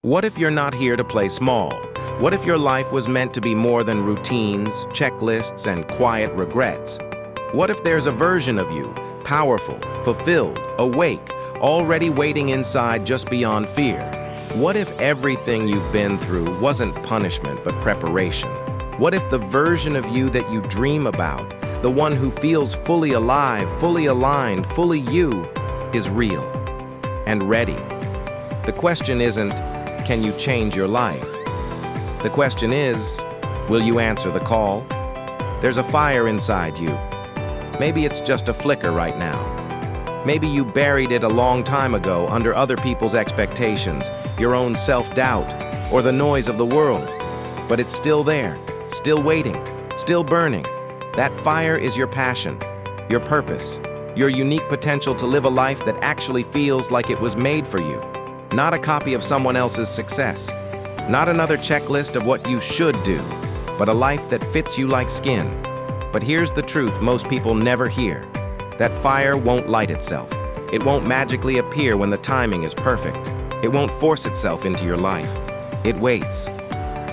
What if you're not here to play small? What if your life was meant to be more than routines, checklists, and quiet regrets? What if there's a version of you, powerful, fulfilled, awake, already waiting inside just beyond fear? What if everything you've been through wasn't punishment but preparation? What if the version of you that you dream about, the one who feels fully alive, fully aligned, fully you, is real and ready? The question isn't, can you change your life? The question is, will you answer the call? There's a fire inside you. Maybe it's just a flicker right now. Maybe you buried it a long time ago under other people's expectations, your own self-doubt, or the noise of the world. But it's still there, still waiting, still burning. That fire is your passion, your purpose, your unique potential to live a life that actually feels like it was made for you. Not a copy of someone else's success. Not another checklist of what you should do, but a life that fits you like skin. But here's the truth most people never hear. That fire won't light itself. It won't magically appear when the timing is perfect. It won't force itself into your life. It waits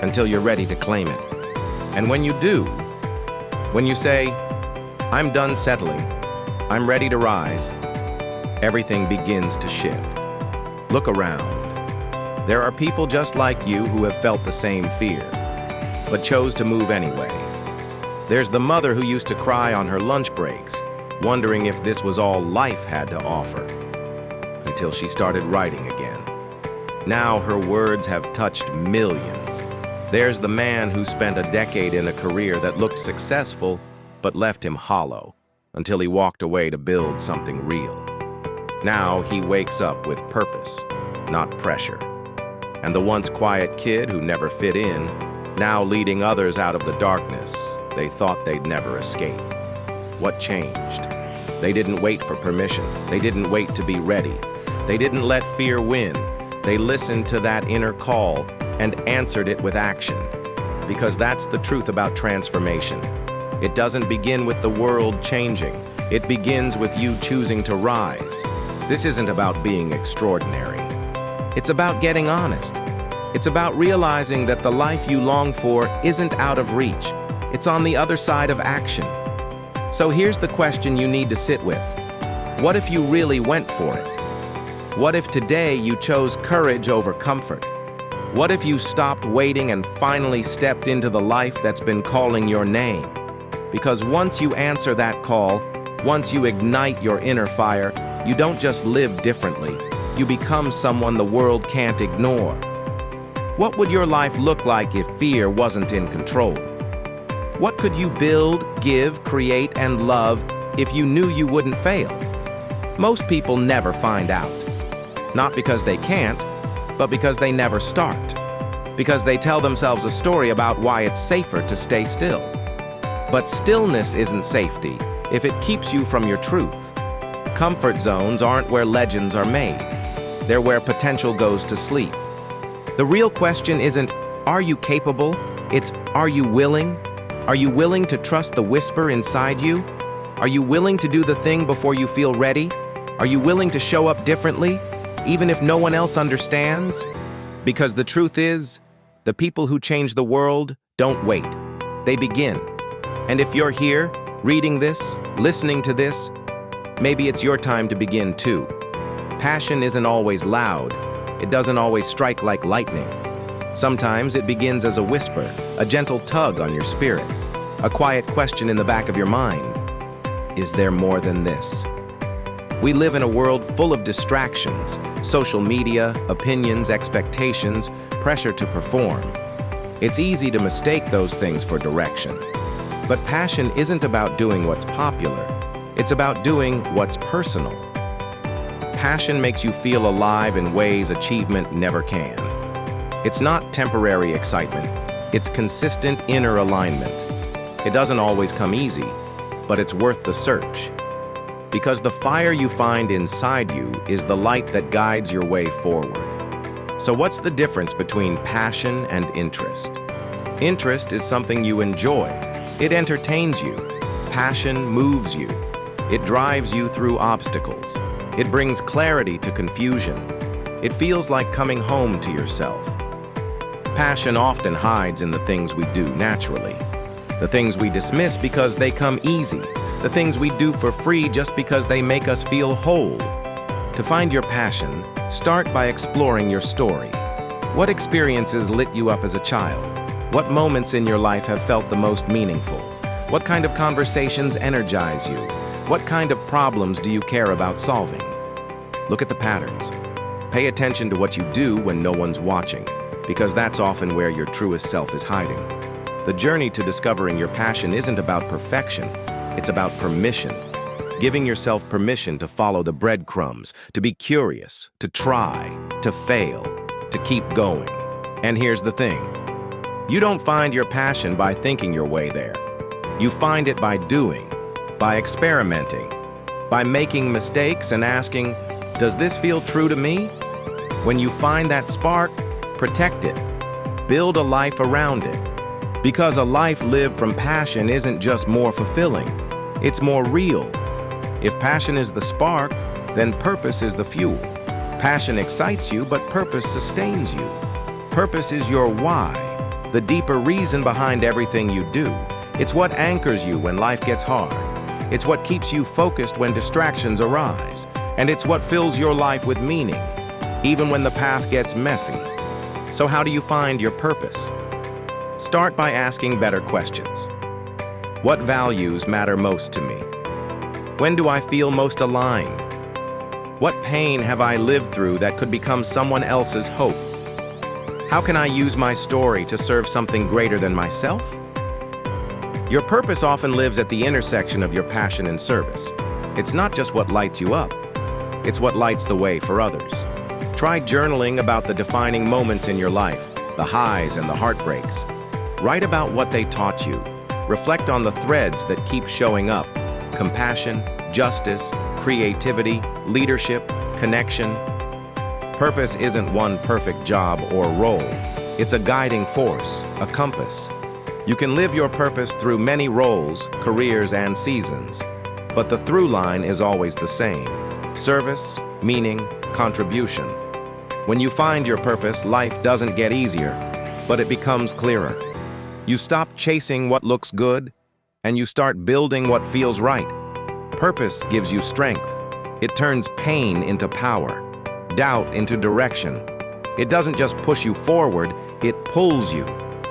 until you're ready to claim it. And when you do, when you say, "I'm done settling, I'm ready to rise," everything begins to shift. Look around. There are people just like you who have felt the same fear, but chose to move anyway. There's the mother who used to cry on her lunch breaks, wondering if this was all life had to offer, until she started writing again. Now her words have touched millions. There's the man who spent a decade in a career that looked successful, but left him hollow, until he walked away to build something real. Now he wakes up with purpose, not pressure. And the once quiet kid who never fit in, now leading others out of the darkness they thought they'd never escape. What changed? They didn't wait for permission. They didn't wait to be ready. They didn't let fear win. They listened to that inner call and answered it with action. Because that's the truth about transformation. It doesn't begin with the world changing. It begins with you choosing to rise. This isn't about being extraordinary. It's about getting honest. It's about realizing that the life you long for isn't out of reach. It's on the other side of action. So here's the question you need to sit with. What if you really went for it? What if today you chose courage over comfort? What if you stopped waiting and finally stepped into the life that's been calling your name? Because once you answer that call, once you ignite your inner fire, you don't just live differently. You become someone the world can't ignore. What would your life look like if fear wasn't in control? What could you build, give, create, and love if you knew you wouldn't fail? Most people never find out. Not because they can't, but because they never start. Because they tell themselves a story about why it's safer to stay still. But stillness isn't safety if it keeps you from your truth. Comfort zones aren't where legends are made. They're where potential goes to sleep. The real question isn't, are you capable? It's, are you willing? Are you willing to trust the whisper inside you? Are you willing to do the thing before you feel ready? Are you willing to show up differently, even if no one else understands? Because the truth is, the people who change the world don't wait. They begin. And if you're here, reading this, listening to this, maybe it's your time to begin too. Passion isn't always loud. It doesn't always strike like lightning. Sometimes it begins as a whisper, a gentle tug on your spirit, a quiet question in the back of your mind. Is there more than this? We live in a world full of distractions, social media, opinions, expectations, pressure to perform. It's easy to mistake those things for direction. But passion isn't about doing what's popular. It's about doing what's personal. Passion makes you feel alive in ways achievement never can. It's not temporary excitement. It's consistent inner alignment. It doesn't always come easy, but it's worth the search. Because the fire you find inside you is the light that guides your way forward. So what's the difference between passion and interest? Interest is something you enjoy. It entertains you. Passion moves you. It drives you through obstacles. It brings clarity to confusion. It feels like coming home to yourself. Passion often hides in the things we do naturally. The things we dismiss because they come easy. The things we do for free just because they make us feel whole. To find your passion, start by exploring your story. What experiences lit you up as a child? What moments in your life have felt the most meaningful? What kind of conversations energize you? What kind of problems do you care about solving? Look at the patterns. Pay attention to what you do when no one's watching, because that's often where your truest self is hiding. The journey to discovering your passion isn't about perfection, it's about permission. Giving yourself permission to follow the breadcrumbs, to be curious, to try, to fail, to keep going. And here's the thing. You don't find your passion by thinking your way there. You find it by doing, by experimenting, by making mistakes and asking, does this feel true to me? When you find that spark, protect it. Build a life around it. Because a life lived from passion isn't just more fulfilling, it's more real. If passion is the spark, then purpose is the fuel. Passion excites you, but purpose sustains you. Purpose is your why, the deeper reason behind everything you do. It's what anchors you when life gets hard. It's what keeps you focused when distractions arise. And it's what fills your life with meaning, even when the path gets messy. So how do you find your purpose? Start by asking better questions. What values matter most to me? When do I feel most aligned? What pain have I lived through that could become someone else's hope? How can I use my story to serve something greater than myself? Your purpose often lives at the intersection of your passion and service. It's not just what lights you up, it's what lights the way for others. Try journaling about the defining moments in your life, the highs and the heartbreaks. Write about what they taught you. Reflect on the threads that keep showing up: compassion, justice, creativity, leadership, connection. Purpose isn't one perfect job or role. It's a guiding force, a compass. You can live your purpose through many roles, careers, and seasons, but the through line is always the same: service, meaning, contribution. When you find your purpose, life doesn't get easier, but it becomes clearer. You stop chasing what looks good, and you start building what feels right. Purpose gives you strength. It turns pain into power, doubt into direction. It doesn't just push you forward, it pulls you.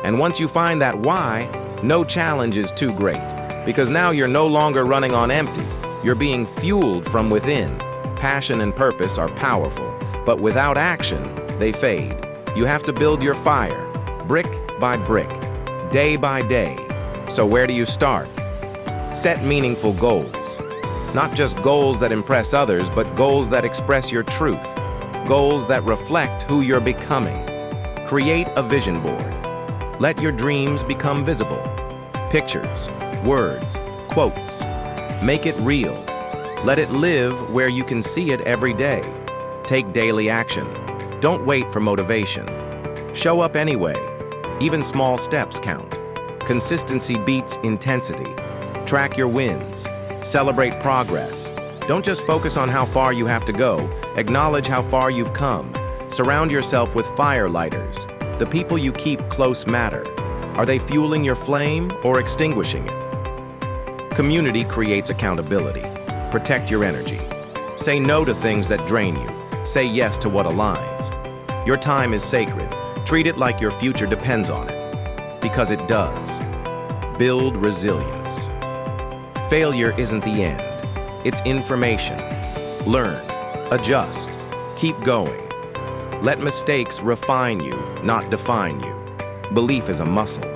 And once you find that why, no challenge is too great, because now you're no longer running on empty. You're being fueled from within. Passion and purpose are powerful, but without action, they fade. You have to build your fire, brick by brick, day by day. So where do you start? Set meaningful goals. Not just goals that impress others, but goals that express your truth. Goals that reflect who you're becoming. Create a vision board. Let your dreams become visible. Pictures, words, quotes. Make it real. Let it live where you can see it every day. Take daily action. Don't wait for motivation. Show up anyway. Even small steps count. Consistency beats intensity. Track your wins. Celebrate progress. Don't just focus on how far you have to go. Acknowledge how far you've come. Surround yourself with firelighters. The people you keep close matter. Are they fueling your flame or extinguishing it? Community creates accountability. Protect your energy. Say no to things that drain you. Say yes to what aligns. Your time is sacred. Treat it like your future depends on it. Because it does. Build resilience. Failure isn't the end. It's information. Learn. Adjust. Keep going. Let mistakes refine you, not define you. Belief is a muscle.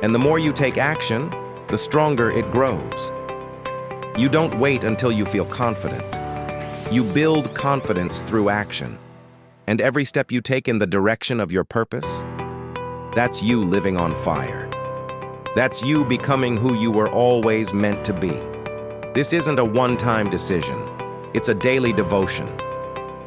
And the more you take action, the stronger it grows. You don't wait until you feel confident. You build confidence through action. And every step you take in the direction of your purpose, that's you living on fire. That's you becoming who you were always meant to be. This isn't a one-time decision. It's a daily devotion.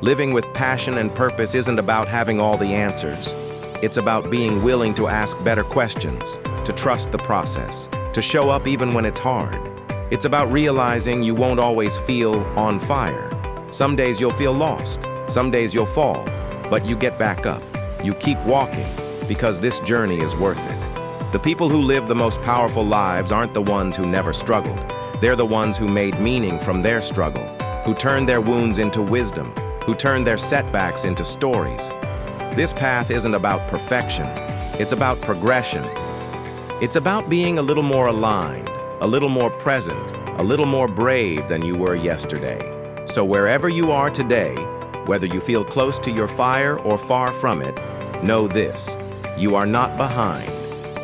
Living with passion and purpose isn't about having all the answers. It's about being willing to ask better questions, to trust the process, to show up even when it's hard. It's about realizing you won't always feel on fire. Some days you'll feel lost. Some days you'll fall, but you get back up. You keep walking, because this journey is worth it. The people who live the most powerful lives aren't the ones who never struggled. They're the ones who made meaning from their struggle, who turned their wounds into wisdom, who turned their setbacks into stories. This path isn't about perfection. It's about progression. It's about being a little more aligned, a little more present, a little more brave than you were yesterday. So wherever you are today, whether you feel close to your fire or far from it, know this: you are not behind.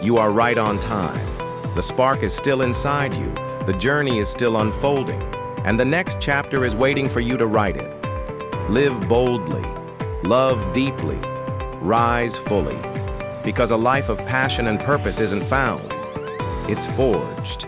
You are right on time. The spark is still inside you. The journey is still unfolding, and the next chapter is waiting for you to write it. Live boldly, love deeply, rise fully, because a life of passion and purpose isn't found, it's forged.